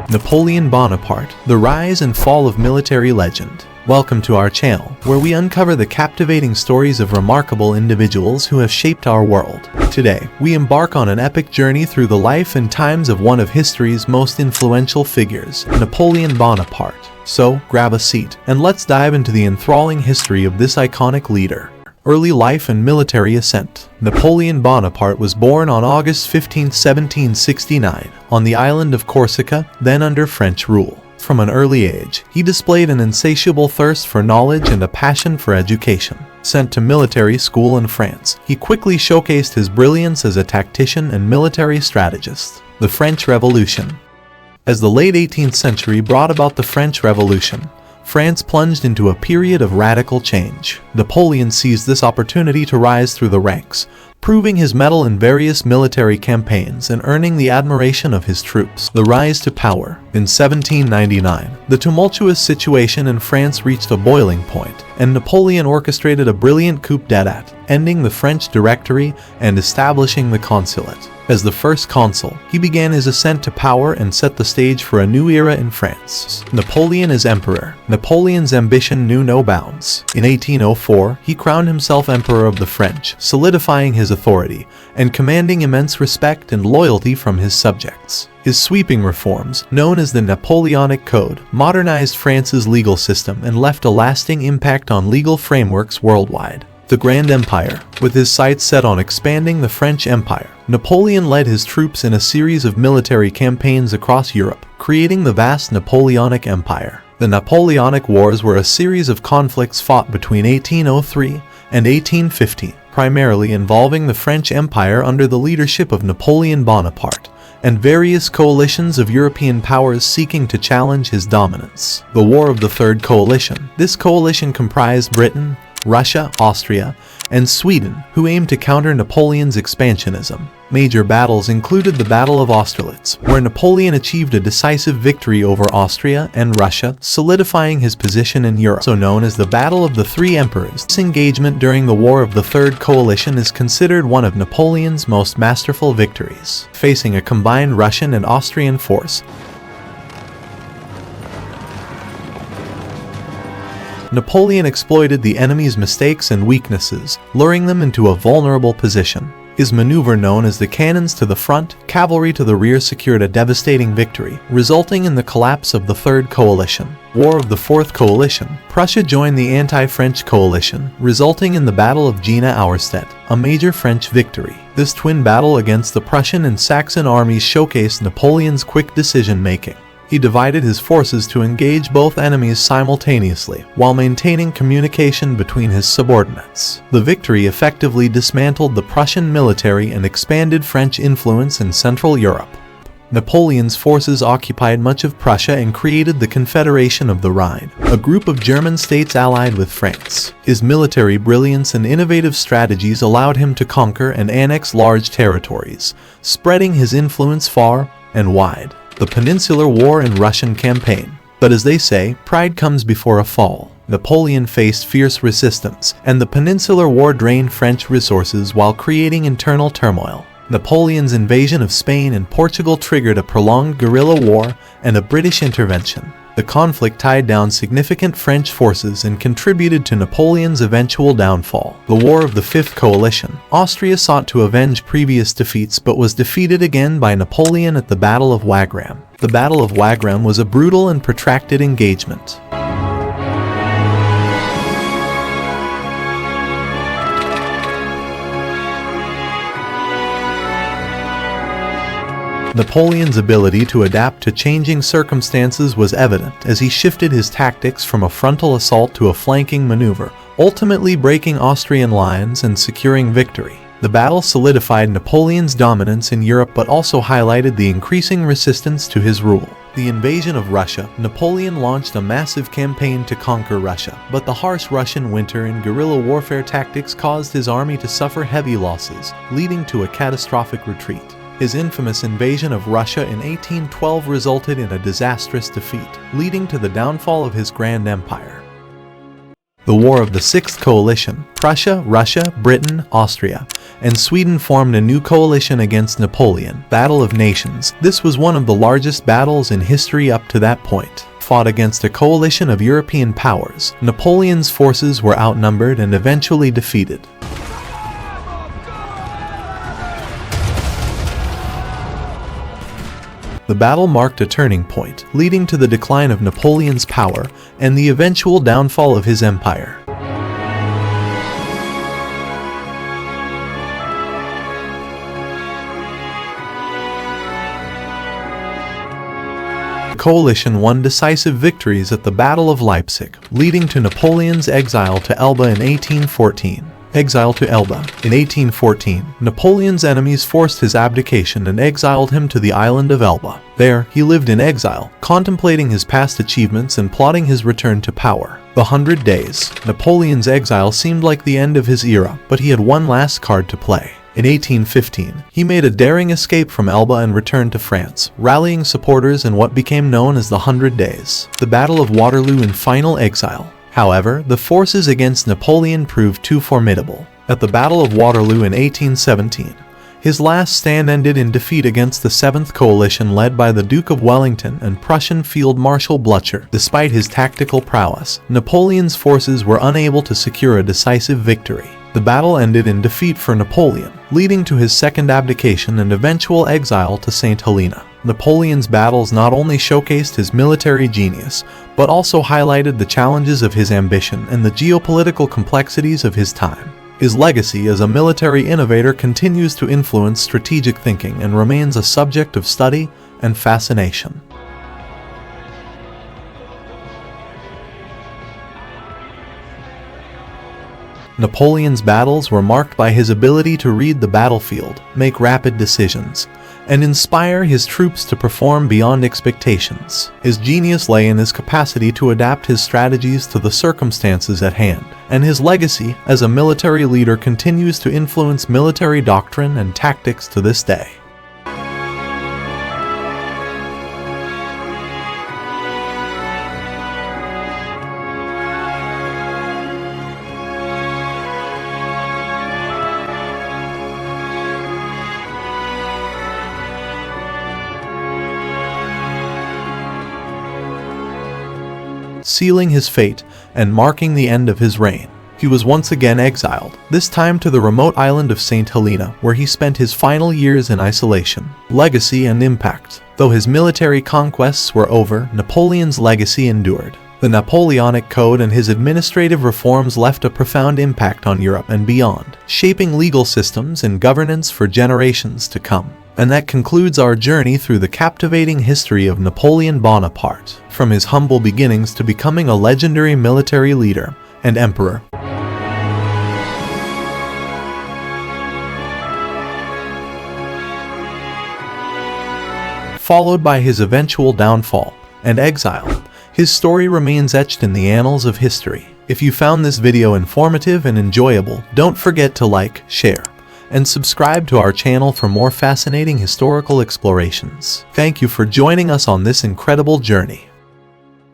Napoleon Bonaparte, the rise and fall of military legend. Welcome to our channel, where we uncover the captivating stories of remarkable individuals who have shaped our world. Today, we embark on an epic journey through the life and times of one of history's most influential figures, Napoleon Bonaparte. So, grab a seat, and let's dive into the enthralling history of this iconic leader. Early life and military ascent. Napoleon Bonaparte was born on August 15, 1769, on the island of Corsica, then under French rule. From an early age, he displayed an insatiable thirst for knowledge and a passion for education. Sent to military school in France, he quickly showcased his brilliance as a tactician and military strategist. The French Revolution. As the late 18th century brought about the French Revolution, France plunged into a period of radical change. Napoleon seized this opportunity to rise through the ranks, proving his mettle in various military campaigns and earning the admiration of his troops. The rise to power. In 1799, the tumultuous situation in France reached a boiling point, and Napoleon orchestrated a brilliant coup d'état, ending the French Directory and establishing the consulate. As the first consul, he began his ascent to power and set the stage for a new era in France. Napoleon as emperor. Napoleon's ambition knew no bounds. In 1804, he crowned himself emperor of the French, solidifying his authority and commanding immense respect and loyalty from his subjects. His sweeping reforms, known as the Napoleonic Code, modernized France's legal system and left a lasting impact on legal frameworks worldwide. The Grand Empire. With his sights set on expanding the French Empire, Napoleon led his troops in a series of military campaigns across Europe, creating the vast Napoleonic Empire. The Napoleonic Wars were a series of conflicts fought between 1803 and 1815, primarily involving the French Empire under the leadership of Napoleon Bonaparte, and various coalitions of European powers seeking to challenge his dominance. The War of the Third Coalition. This coalition comprised Britain, Russia, Austria, and Sweden, who aimed to counter Napoleon's expansionism. Major battles included the Battle of Austerlitz, where Napoleon achieved a decisive victory over Austria and Russia, solidifying his position in Europe, also known as the Battle of the Three Emperors. This engagement during the War of the Third Coalition is considered one of Napoleon's most masterful victories. Facing a combined Russian and Austrian force, Napoleon exploited the enemy's mistakes and weaknesses, luring them into a vulnerable position. His maneuver, known as the cannons to the front, cavalry to the rear, secured a devastating victory, resulting in the collapse of the Third Coalition. War of the Fourth Coalition. Prussia joined the anti-French coalition, resulting in the Battle of Jena Auerstedt, a major French victory. This twin battle against the Prussian and Saxon armies showcased Napoleon's quick decision-making. He divided his forces to engage both enemies simultaneously, while maintaining communication between his subordinates. The victory effectively dismantled the Prussian military and expanded French influence in Central Europe. Napoleon's forces occupied much of Prussia and created the Confederation of the Rhine, a group of German states allied with France. His military brilliance and innovative strategies allowed him to conquer and annex large territories, spreading his influence far and wide. The Peninsular War and Russian campaign. But as they say, pride comes before a fall. Napoleon faced fierce resistance, and the Peninsular War drained French resources while creating internal turmoil. Napoleon's invasion of Spain and Portugal triggered a prolonged guerrilla war and a British intervention. The conflict tied down significant French forces and contributed to Napoleon's eventual downfall. The War of the Fifth Coalition. Austria sought to avenge previous defeats but was defeated again by Napoleon at the Battle of Wagram. The Battle of Wagram was a brutal and protracted engagement. Napoleon's ability to adapt to changing circumstances was evident as he shifted his tactics from a frontal assault to a flanking maneuver, ultimately breaking Austrian lines and securing victory. The battle solidified Napoleon's dominance in Europe but also highlighted the increasing resistance to his rule. The invasion of Russia. Napoleon launched a massive campaign to conquer Russia, but the harsh Russian winter and guerrilla warfare tactics caused his army to suffer heavy losses, leading to a catastrophic retreat. His infamous invasion of Russia in 1812 resulted in a disastrous defeat, leading to the downfall of his Grand Empire. The War of the Sixth Coalition. Prussia, Russia, Britain, Austria, and Sweden formed a new coalition against Napoleon. Battle of Nations. This was one of the largest battles in history up to that point. Fought against a coalition of European powers. Napoleon's forces were outnumbered and eventually defeated. The battle marked a turning point, leading to the decline of Napoleon's power and the eventual downfall of his empire. The coalition won decisive victories at the Battle of Leipzig, leading to Napoleon's exile to Elba in 1814. Exile to Elba. In 1814, Napoleon's enemies forced his abdication and exiled him to the island of Elba. There, he lived in exile, contemplating his past achievements and plotting his return to power. The 100 Days. Napoleon's exile seemed like the end of his era, but he had one last card to play. In 1815, he made a daring escape from Elba and returned to France, rallying supporters in what became known as the 100 Days. The Battle of Waterloo in final exile. However, the forces against Napoleon proved too formidable. At the Battle of Waterloo in 1817, his last stand ended in defeat against the 7th Coalition led by the Duke of Wellington and Prussian Field Marshal Blücher. Despite his tactical prowess, Napoleon's forces were unable to secure a decisive victory. The battle ended in defeat for Napoleon, leading to his second abdication and eventual exile to St. Helena. Napoleon's battles not only showcased his military genius, but also highlighted the challenges of his ambition and the geopolitical complexities of his time. His legacy as a military innovator continues to influence strategic thinking and remains a subject of study and fascination. Napoleon's battles were marked by his ability to read the battlefield, make rapid decisions, and inspire his troops to perform beyond expectations. His genius lay in his capacity to adapt his strategies to the circumstances at hand, and his legacy as a military leader continues to influence military doctrine and tactics to this day. Sealing his fate and marking the end of his reign. He was once again exiled, this time to the remote island of St. Helena, where he spent his final years in isolation. Legacy and impact. Though his military conquests were over, Napoleon's legacy endured. The Napoleonic Code and his administrative reforms left a profound impact on Europe and beyond, shaping legal systems and governance for generations to come. And that concludes our journey through the captivating history of Napoleon Bonaparte, from his humble beginnings to becoming a legendary military leader and emperor. Followed by his eventual downfall and exile, his story remains etched in the annals of history. If you found this video informative and enjoyable, don't forget to like, share, and subscribe to our channel for more fascinating historical explorations. Thank you for joining us on this incredible journey.